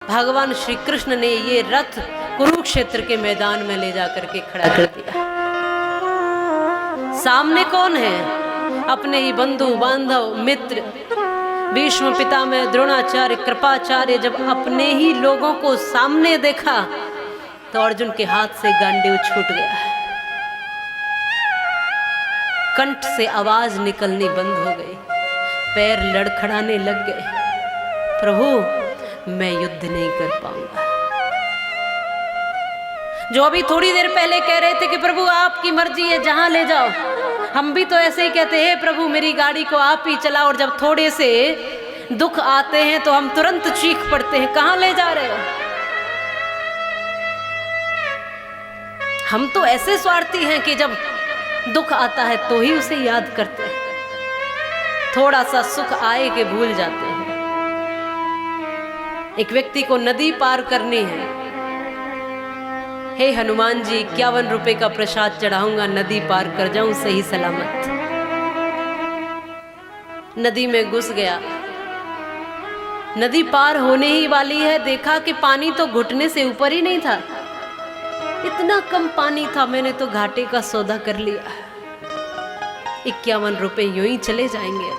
भगवान श्री कृष्ण ने ये रथ कुरुक्षेत्र के मैदान में ले जाकर के खड़ा कर दिया। सामने कौन है? अपने ही बंधु बांधव मित्र भीष्म पितामह द्रोणाचार्य कृपाचार्य। जब अपने ही लोगों को सामने देखा तो अर्जुन के हाथ से गांडीव छूट गया, कंठ से आवाज निकलनी बंद हो गई, पैर लड़खड़ाने लग गए। प्रभु मैं युद्ध नहीं कर पाऊंगा। जो अभी थोड़ी देर पहले कह रहे थे कि प्रभु आपकी मर्जी है, जहां ले जाओ, हम भी तो ऐसे ही कहते हैं प्रभु मेरी गाड़ी को आप ही चलाओ। और जब थोड़े से दुख आते हैं तो हम तुरंत चीख पड़ते हैं कहां ले जा रहे हो। हम तो ऐसे स्वार्थी हैं कि जब दुख आता है तो ही उसे याद करते हैं, थोड़ा सा सुख आए कि भूल जाते हैं। एक व्यक्ति को नदी पार करनी है, हे हनुमान जी 51 रुपए का प्रसाद चढ़ाऊंगा, नदी पार कर जाऊं सही सलामत। नदी में घुस गया, नदी पार होने ही वाली है, देखा कि पानी तो घुटने से ऊपर ही नहीं था, इतना कम पानी था। मैंने तो घाटे का सौदा कर लिया, 51 रुपए यूं ही चले जाएंगे।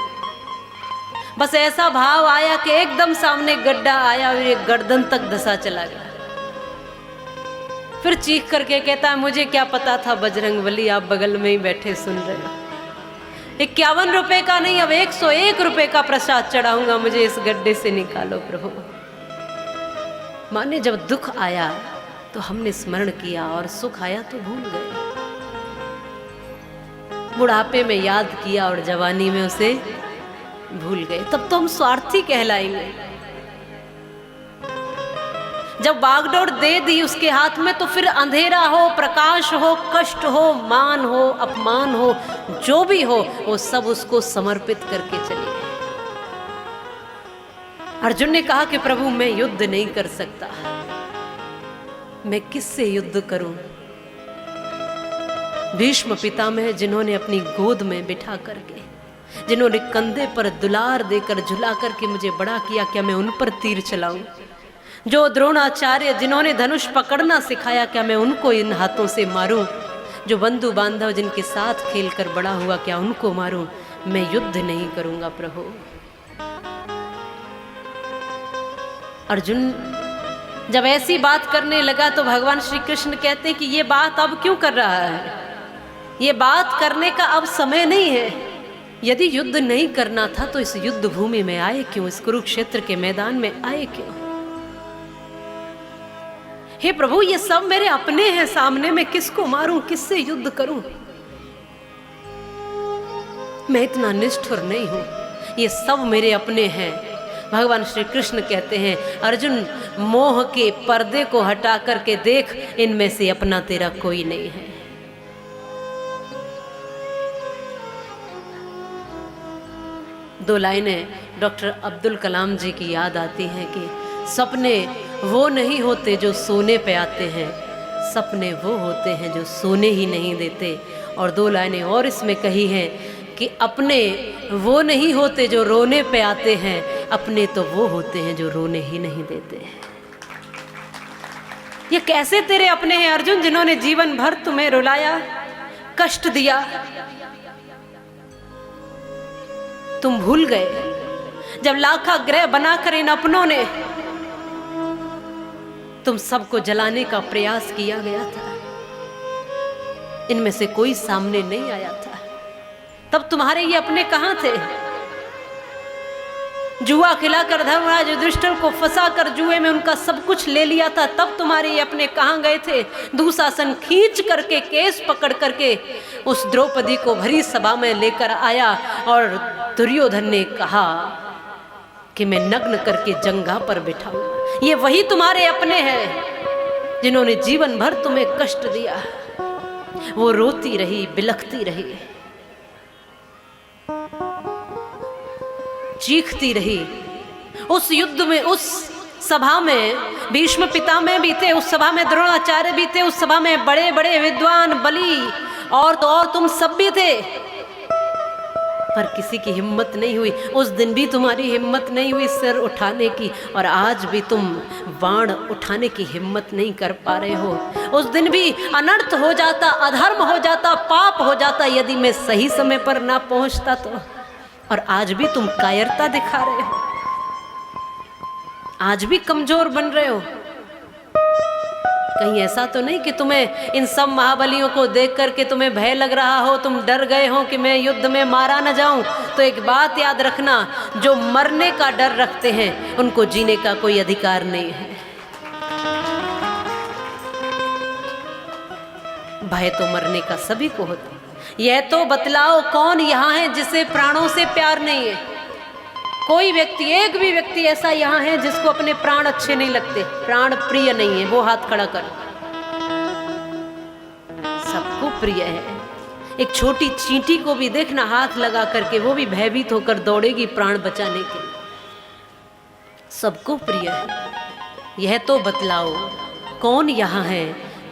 बस ऐसा भाव आया कि एकदम सामने गड्ढा आया और ये गर्दन तक धंसा चला गया। फिर चीख करके कहता है मुझे क्या पता था बजरंगबली आप बगल में ही बैठे सुन रहे हो। 51 रुपए का नहीं, अब 101 रुपए का प्रसाद चढ़ाऊंगा, मुझे इस गड्ढे से निकालो प्रभु। माने जब दुख आया तो हमने स्मरण किया और सुख आया तो भूल गए। बुढ़ापे में याद किया और जवानी में उसे भूल गए, तब तो हम स्वार्थी कहलाएंगे। जब बागडोर दे दी उसके हाथ में तो फिर अंधेरा हो प्रकाश हो कष्ट हो मान हो अपमान हो जो भी हो वो सब उसको समर्पित करके चले गए। अर्जुन ने कहा कि प्रभु मैं युद्ध नहीं कर सकता, मैं किससे युद्ध करूं। भीष्म पितामह जिन्होंने अपनी गोद में बिठा करके, जिन्होंने कंधे पर दुलार देकर झुला करके मुझे बड़ा किया, क्या मैं उन पर तीर चलाऊं। जो द्रोणाचार्य जिन्होंने धनुष पकड़ना सिखाया, क्या मैं उनको इन हाथों से मारूं। जो बंधु बांधव जिनके साथ खेलकर बड़ा हुआ, क्या उनको मारूं। मैं युद्ध नहीं करूंगा प्रभु। अर्जुन जब ऐसी बात करने लगा तो भगवान श्री कृष्ण कहते हैं कि ये बात अब क्यों कर रहा है, ये बात करने का अब समय नहीं है। यदि युद्ध नहीं करना था तो इस युद्ध भूमि में आए क्यों, इस कुरुक्षेत्र के मैदान में आए क्यों। हे प्रभु ये सब मेरे अपने हैं सामने, मैं किसको मारूं, किससे युद्ध करूं। मैं इतना निष्ठुर नहीं हूं, ये सब मेरे अपने हैं। भगवान श्री कृष्ण कहते हैं अर्जुन मोह के पर्दे को हटा करके देख, इनमें से अपना तेरा कोई नहीं है। दो लाइनें डॉक्टर अब्दुल कलाम जी की याद आती हैं कि सपने वो नहीं होते जो सोने पे आते हैं, सपने वो होते हैं जो सोने ही नहीं देते। और दो लाइनें और इसमें कही हैं कि अपने वो नहीं होते जो रोने पे आते हैं, अपने तो वो होते हैं जो रोने ही नहीं देते हैं। ये कैसे तेरे अपने हैं अर्जुन, जिन्होंने जीवन भर तुम्हें रुलाया, कष्ट दिया, तुम भूल गए। जब लाखा ग्रह बनाकर इन अपनों ने तुम सबको जलाने का प्रयास किया गया था, इनमें से कोई सामने नहीं आया था, तब तुम्हारे ये अपने कहां थे। जुआ खिलाकर धर्मराज युधिष्ठिर को फंसाकर जुए में उनका सब कुछ ले लिया था, तब तुम्हारे ये अपने कहां गए थे। दुशासन खींच करके केस पकड़ करके उस द्रौपदी को भरी सभा में लेकर आया और दुर्योधन ने कहा कि मैं नग्न करके जंघा पर बिठाऊं। ये वही तुम्हारे अपने हैं जिन्होंने जीवन भर तुम्हें कष्ट दिया। वो रोती रही, बिलखती रही, चीखती रही। उस युद्ध में, उस सभा में भीष्म पितामह भी थे, उस सभा में द्रोणाचार्य भी थे, उस सभा में बड़े बड़े विद्वान बलि और तो और तुम सब भी थे। पर किसी की हिम्मत नहीं हुई। उस दिन भी तुम्हारी हिम्मत नहीं हुई सिर उठाने की, और आज भी तुम बाण उठाने की हिम्मत नहीं कर पा रहे हो। उस दिन भी अनर्थ हो जाता, अधर्म हो जाता, पाप हो जाता यदि मैं सही समय पर ना पहुंचता तो। और आज भी तुम कायरता दिखा रहे हो, आज भी कमजोर बन रहे हो। कहीं ऐसा तो नहीं कि तुम्हें इन सब महाबलियों को देख करके तुम्हें भय लग रहा हो, तुम डर गए हो कि मैं युद्ध में मारा न जाऊं। तो एक बात याद रखना, जो मरने का डर रखते हैं उनको जीने का कोई अधिकार नहीं है। भय तो मरने का सभी को होता। यह तो बतलाओ कौन यहाँ है जिसे प्राणों से प्यार नहीं है? कोई व्यक्ति, एक भी व्यक्ति ऐसा यहाँ है जिसको अपने प्राण अच्छे नहीं लगते, प्राण प्रिय नहीं है? वो हाथ खड़ा कर। सबको प्रिय है। एक छोटी चींटी को भी देखना हाथ लगा करके, वो भी भयभीत होकर दौड़ेगी प्राण बचाने के। सबको प्रिय है। यह तो बतलाओ कौन यहाँ है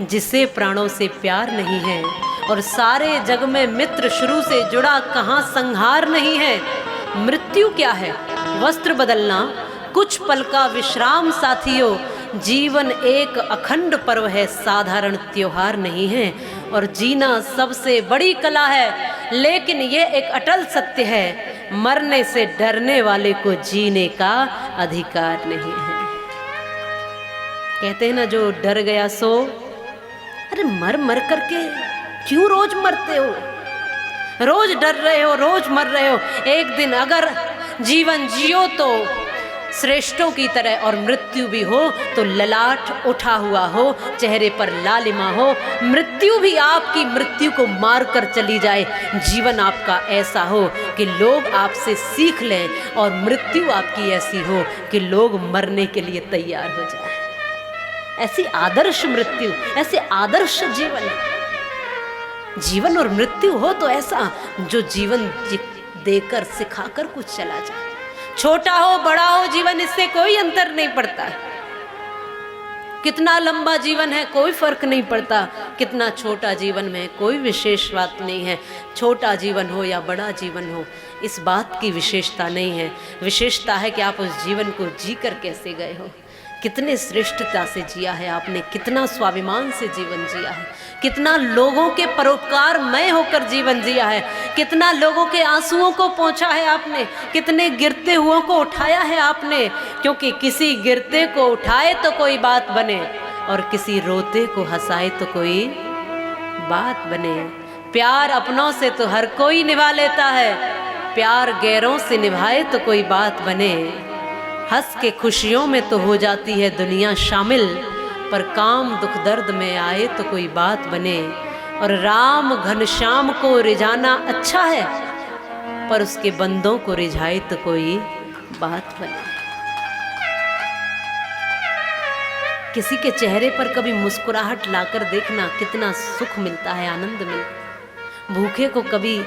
जिसे प्राणों से प्यार नहीं है, और सारे जग में मित्र शुरू से जुड़ा कहाँ संहार नहीं है। मृत्यु क्या है? वस्त्र बदलना, कुछ पल का विश्राम साथियों। जीवन एक अखंड पर्व है, साधारण त्योहार नहीं है। और जीना सबसे बड़ी कला है, लेकिन ये एक अटल सत्य है, मरने से डरने वाले को जीने का अधिकार नहीं है। कहते हैं ना, जो डर गया सो। अरे मर मर करके क्यों रोज मरते हो? रोज डर रहे हो, रोज मर रहे हो। एक दिन अगर जीवन जियो तो श्रेष्ठों की तरह, और मृत्यु भी हो तो ललाट उठा हुआ हो, चेहरे पर लालिमा हो। मृत्यु भी आपकी मृत्यु को मार कर चली जाए। जीवन आपका ऐसा हो कि लोग आपसे सीख लें, और मृत्यु आपकी ऐसी हो कि लोग मरने के लिए तैयार हो जाए। ऐसी आदर्श मृत्यु, ऐसे आदर्श जीवन। जीवन और मृत्यु हो तो ऐसा जो जीवन देकर सिखाकर कुछ चला जाए। छोटा हो बड़ा हो जीवन, इससे कोई अंतर नहीं पड़ता। कितना लंबा जीवन है कोई फर्क नहीं पड़ता, कितना छोटा जीवन में कोई विशेष बात नहीं है। छोटा जीवन हो या बड़ा जीवन हो, इस बात की विशेषता नहीं है। विशेषता है कि आप उस जीवन को जी कर कैसे गए हो, कितने श्रेष्ठता से जिया है आपने, कितना स्वाभिमान से जीवन जिया है, कितना लोगों के परोपकारमय होकर जीवन जिया है, कितना लोगों के आंसुओं को पोंछा है आपने, कितने गिरते हुओं को उठाया है आपने। क्योंकि किसी गिरते को उठाए तो कोई बात बने, और किसी रोते को हंसाए तो कोई बात बने। प्यार अपनों से तो हर कोई निभा लेता है, प्यार गैरों से निभाए तो कोई बात बने। हंस के खुशियों में तो हो जाती है दुनिया शामिल, पर काम दुख दर्द में आए तो कोई बात बने। और राम घनश्याम को रिझाना अच्छा है, पर उसके बंदों को रिझाए तो कोई बात बने। किसी के चेहरे पर कभी मुस्कुराहट लाकर देखना, कितना सुख मिलता है, आनंद मिलता। भूखे को कभी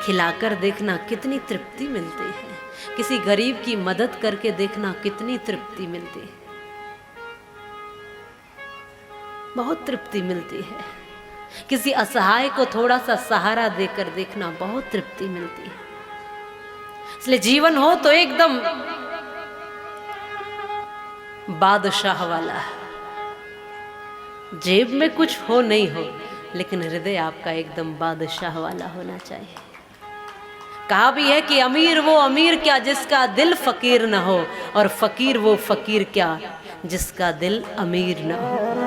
खिलाकर देखना, कितनी तृप्ति मिलती है। किसी गरीब की मदद करके देखना, कितनी तृप्ति मिलती है, बहुत तृप्ति मिलती है। किसी असहाय को थोड़ा सा सहारा देकर देखना, बहुत तृप्ति मिलती है। इसलिए जीवन हो तो एकदम बादशाह वाला, जेब में कुछ हो नहीं हो, लेकिन हृदय आपका एकदम बादशाह वाला होना चाहिए। कहा भी है कि अमीर वो अमीर क्या जिसका दिल फकीर न हो, और फकीर वो फकीर क्या जिसका दिल अमीर न हो।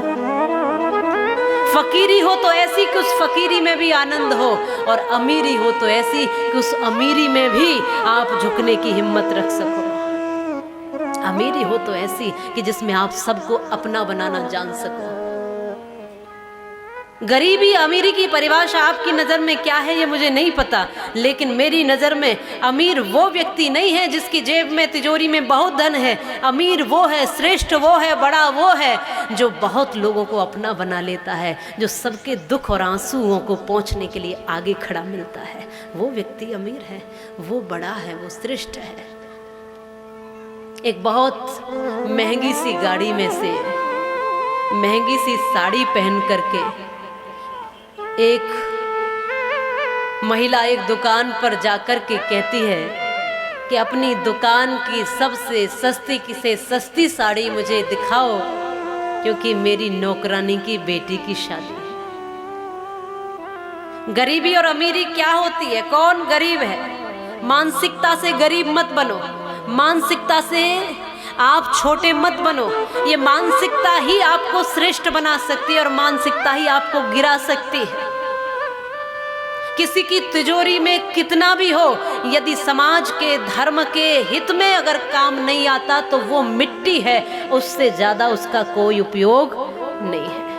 फकीरी हो तो ऐसी कि उस फकीरी में भी आनंद हो, और अमीरी हो तो ऐसी कि उस अमीरी में भी आप झुकने की हिम्मत रख सको। अमीरी हो तो ऐसी कि जिसमें आप सबको अपना बनाना जान सको। गरीबी अमीरी की परिभाषा आपकी नज़र में क्या है ये मुझे नहीं पता, लेकिन मेरी नज़र में अमीर वो व्यक्ति नहीं है जिसकी जेब में तिजोरी में बहुत धन है। अमीर वो है, श्रेष्ठ वो है, बड़ा वो है जो बहुत लोगों को अपना बना लेता है, जो सबके दुख और आंसुओं को पहुंचने के लिए आगे खड़ा मिलता है। वो व्यक्ति अमीर है, वो बड़ा है, वो श्रेष्ठ है। एक बहुत महंगी सी गाड़ी में से महंगी सी साड़ी पहन करके एक महिला एक दुकान पर जाकर के कहती है कि अपनी दुकान की सबसे सस्ती से सस्ती साड़ी मुझे दिखाओ, क्योंकि मेरी नौकरानी की बेटी की शादी है। गरीबी और अमीरी क्या होती है? कौन गरीब है? मानसिकता से गरीब मत बनो, मानसिकता से आप छोटे मत बनो। ये मानसिकता ही आपको श्रेष्ठ बना सकती है और मानसिकता ही आपको गिरा सकती है। किसी की तिजोरी में कितना भी हो, यदि समाज के धर्म के हित में अगर काम नहीं आता तो वो मिट्टी है, उससे ज्यादा उसका कोई उपयोग नहीं है।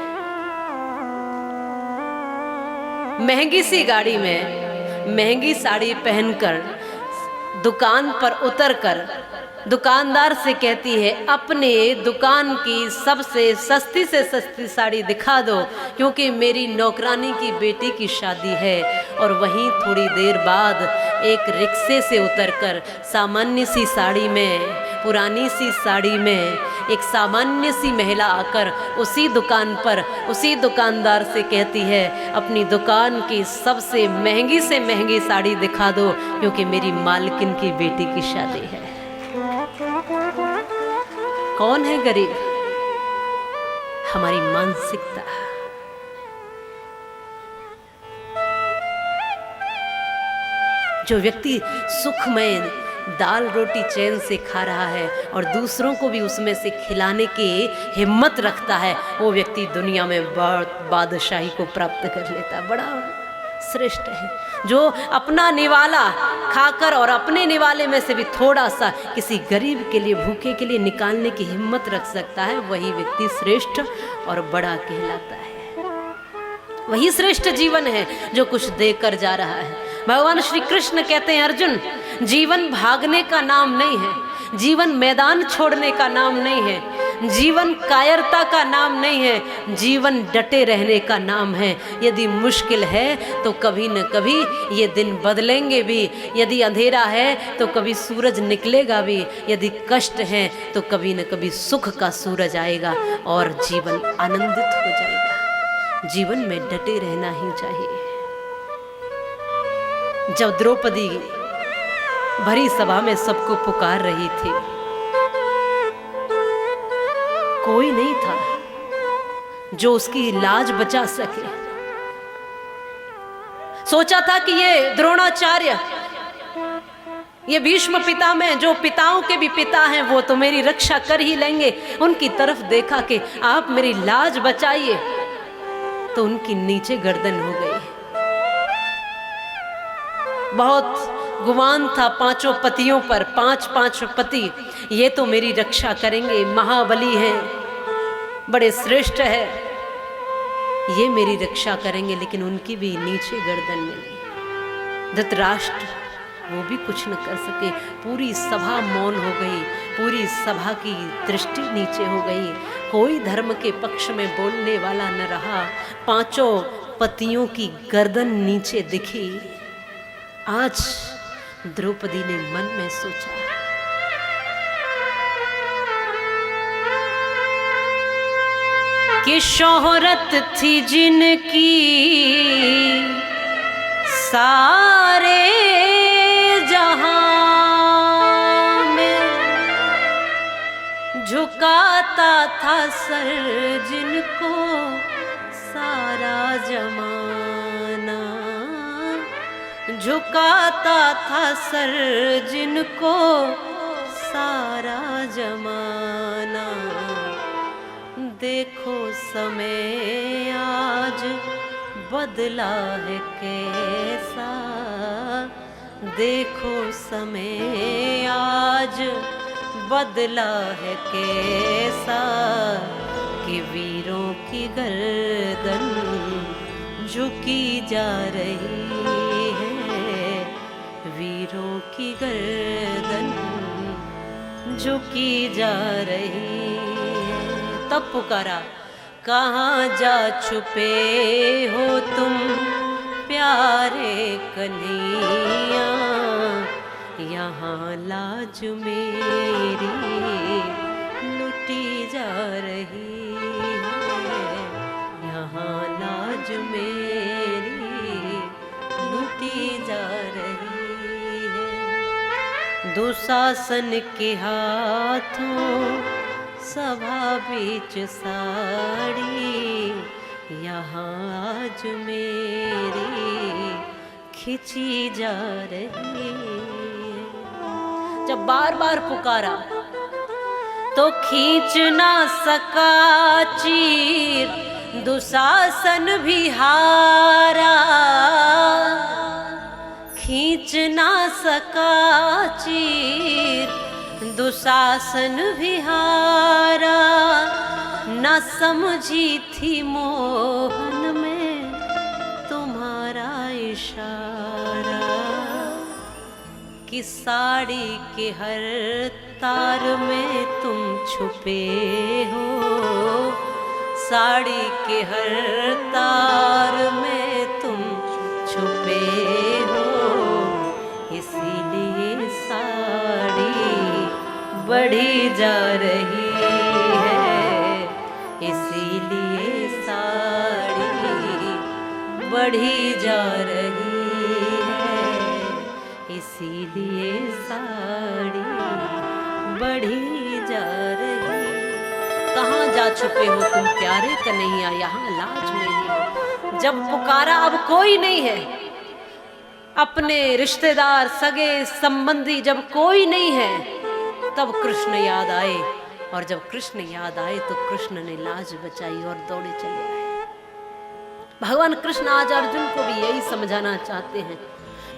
महंगी सी गाड़ी में महंगी साड़ी पहनकर दुकान पर उतरकर दुकानदार से कहती है अपने दुकान की सबसे सस्ती से सस्ती साड़ी दिखा दो, क्योंकि मेरी नौकरानी की बेटी की शादी है। और वहीं थोड़ी देर बाद एक रिक्शे से उतरकर सामान्य सी साड़ी में, पुरानी सी साड़ी में एक सामान्य सी महिला आकर उसी दुकान पर उसी दुकानदार से कहती है अपनी दुकान की सबसे महंगी से महंगी साड़ी दिखा दो, क्योंकि मेरी मालकिन की बेटी की शादी है। कौन है गरीब? हमारी मानसिकता। जो व्यक्ति सुखमय दाल रोटी चैन से खा रहा है और दूसरों को भी उसमें से खिलाने की हिम्मत रखता है, वो व्यक्ति दुनिया में बादशाही को प्राप्त कर लेता है, बड़ा श्रेष्ठ है। जो अपना निवाला खाकर और अपने निवाले में से भी थोड़ा सा किसी गरीब के लिए, भूखे के लिए निकालने की हिम्मत रख सकता है, वही व्यक्ति श्रेष्ठ और बड़ा कहलाता है। वही श्रेष्ठ जीवन है जो कुछ देकर जा रहा है। भगवान श्री कृष्ण कहते हैं अर्जुन, जीवन भागने का नाम नहीं है, जीवन मैदान छोड़ने का नाम नहीं है, जीवन कायरता का नाम नहीं है, जीवन डटे रहने का नाम है। यदि मुश्किल है तो कभी न कभी ये दिन बदलेंगे भी, यदि अंधेरा है तो कभी सूरज निकलेगा भी, यदि कष्ट है तो कभी न कभी सुख का सूरज आएगा और जीवन आनंदित हो जाएगा। जीवन में डटे रहना ही चाहिए। जब द्रौपदी भरी सभा में सबको पुकार रही थी, कोई नहीं था जो उसकी लाज बचा सके। सोचा था कि ये द्रोणाचार्य, ये भीष्म पितामह, जो पिताओं के भी पिता हैं, वो तो मेरी रक्षा कर ही लेंगे। उनकी तरफ देखा कि आप मेरी लाज बचाइए, तो उनकी नीचे गर्दन हो गई। बहुत गुमान था पांचों पतियों पर, पांच पति, ये तो मेरी रक्षा करेंगे, महाबली हैं, बड़े श्रेष्ठ है, ये मेरी रक्षा करेंगे, लेकिन उनकी भी नीचे गर्दन मिली। धृतराष्ट्र वो भी कुछ न कर सके। पूरी सभा मौन हो गई, पूरी सभा की दृष्टि नीचे हो गई, कोई धर्म के पक्ष में बोलने वाला न रहा। पांचों पतियों की गर्दन नीचे दिखी। आज द्रौपदी ने मन में सोचा, कि शोहरत थी जिनकी सारे जहां में, झुकाता था सर जिनको सारा जमाना, झुकाता था सर जिनको सारा जमाना। देखो समय आज बदला है कैसा, देखो समय आज बदला है कैसा, कि वीरों की गर्दन झुकी जा रही है, वीरों की गर्दन झुकी जा रही है। तब पुकारा, कहाँ जा छुपे हो तुम प्यारे कन्हैया, यहाँ लाज मेरी लुटी जा रही है, यहाँ लाज मेरी लुटी दुशासन के हाथों सभा बीच साड़ी, यहाँ आज मेरी खिंची जा रही है। जब बार बार पुकारा तो खींच ना सका चीर, दुशासन भी हारा। खींच ना सका चीर, दुशासन भी हारा। न समझी थी मोहन में तुम्हारा इशारा, कि साड़ी के हर तार में तुम छुपे हो। साड़ी के हर तार में तुम छुपे हो, इसीलिए साड़ी बढ़ी जा रही है। इसीलिए साड़ी बढ़ी जा रही है। इसीलिए साड़ी बढ़ी जा रही। कहाँ जा छुपे हो तुम प्यारे कन्हैया, यहाँ लाज में ही हो। जब पुकारा अब कोई नहीं है, अपने रिश्तेदार सगे संबंधी जब कोई नहीं है, तब कृष्ण याद आए। और जब कृष्ण याद आए तो कृष्ण ने लाज बचाई और दौड़े चले आए। भगवान कृष्ण आज अर्जुन को भी यही समझाना चाहते हैं।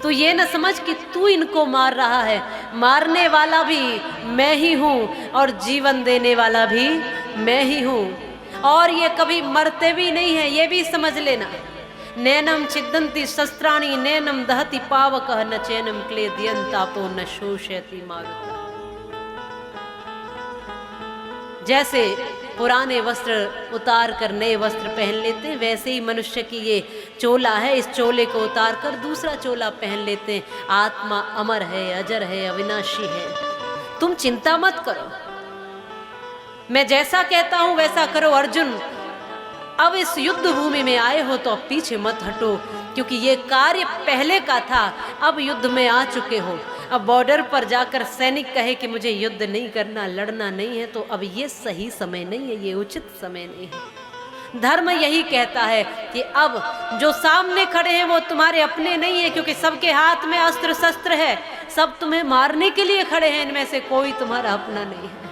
तू ये न समझ कि तू इनको मार रहा है, मारने वाला भी मैं ही हूँ और जीवन देने वाला भी मैं ही हूँ। और ये कभी मरते भी नहीं है, ये भी समझ लेना। नैनम छिदन्ति शस्त्राणि नैनम दहति पावकः न चैनम क्लेदयन्तापो न शोषयति मारुतः। जैसे पुराने वस्त्र उतार कर नए वस्त्र पहन लेते हैं, वैसे ही मनुष्य की ये चोला है, इस चोले को उतार कर दूसरा चोला पहन लेते हैं। आत्मा अमर है, अजर है, अविनाशी है। तुम चिंता मत करो, मैं जैसा कहता हूं वैसा करो। अर्जुन, अब इस युद्ध भूमि में आए हो तो अब पीछे मत हटो, क्योंकि ये कार्य पहले का था, अब युद्ध में आ चुके हो। अब बॉर्डर पर जाकर सैनिक कहे कि मुझे युद्ध नहीं करना, लड़ना नहीं है, तो अब ये सही समय नहीं है, ये उचित समय नहीं है। धर्म यही कहता है कि अब जो सामने खड़े हैं वो तुम्हारे अपने नहीं है, क्योंकि सबके हाथ में अस्त्र शस्त्र है, सब तुम्हें मारने के लिए खड़े हैं, इनमें से कोई तुम्हारा अपना नहीं है।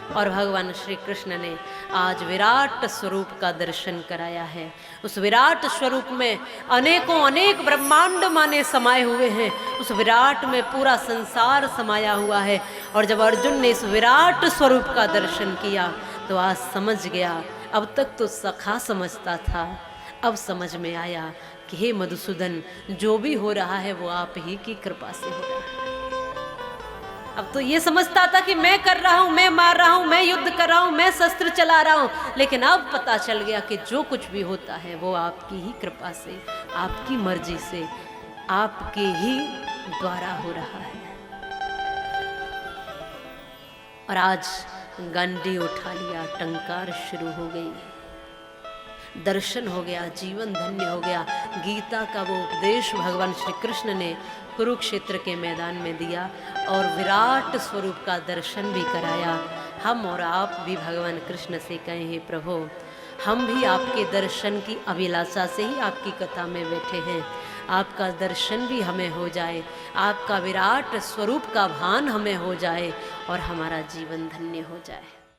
और भगवान श्री कृष्ण ने आज विराट स्वरूप का दर्शन कराया है। उस विराट स्वरूप में अनेकों अनेक ब्रह्मांड माने समाये हुए हैं। उस विराट में पूरा संसार समाया हुआ है। और जब अर्जुन ने इस विराट स्वरूप का दर्शन किया तो आज समझ गया। अब तक तो सखा समझता था, अब समझ में आया कि हे मधुसूदन, जो भी हो रहा है वो आप ही की कृपा से हो रहा है। अब तो ये समझता था कि मैं कर रहा हूँ, मैं मार रहा हूँ, मैं युद्ध कर रहा हूँ, मैं शस्त्र चला रहा हूँ, लेकिन अब पता चल गया कि जो कुछ भी होता है वो आपकी ही कृपा से, आपकी मर्जी से, आपके ही द्वारा हो रहा है। और आज गंडी उठा लिया, टंकार शुरू हो गई, दर्शन हो गया, जीवन धन्य हो गया। गीता का वो उपदेश भगवान श्री कृष्ण ने कुरुक्षेत्र के मैदान में दिया और विराट स्वरूप का दर्शन भी कराया। हम और आप भी भगवान कृष्ण से कहें, हे प्रभु, हम भी आपके दर्शन की अभिलाषा से ही आपकी कथा में बैठे हैं। आपका दर्शन भी हमें हो जाए, आपका विराट स्वरूप का भान हमें हो जाए और हमारा जीवन धन्य हो जाए।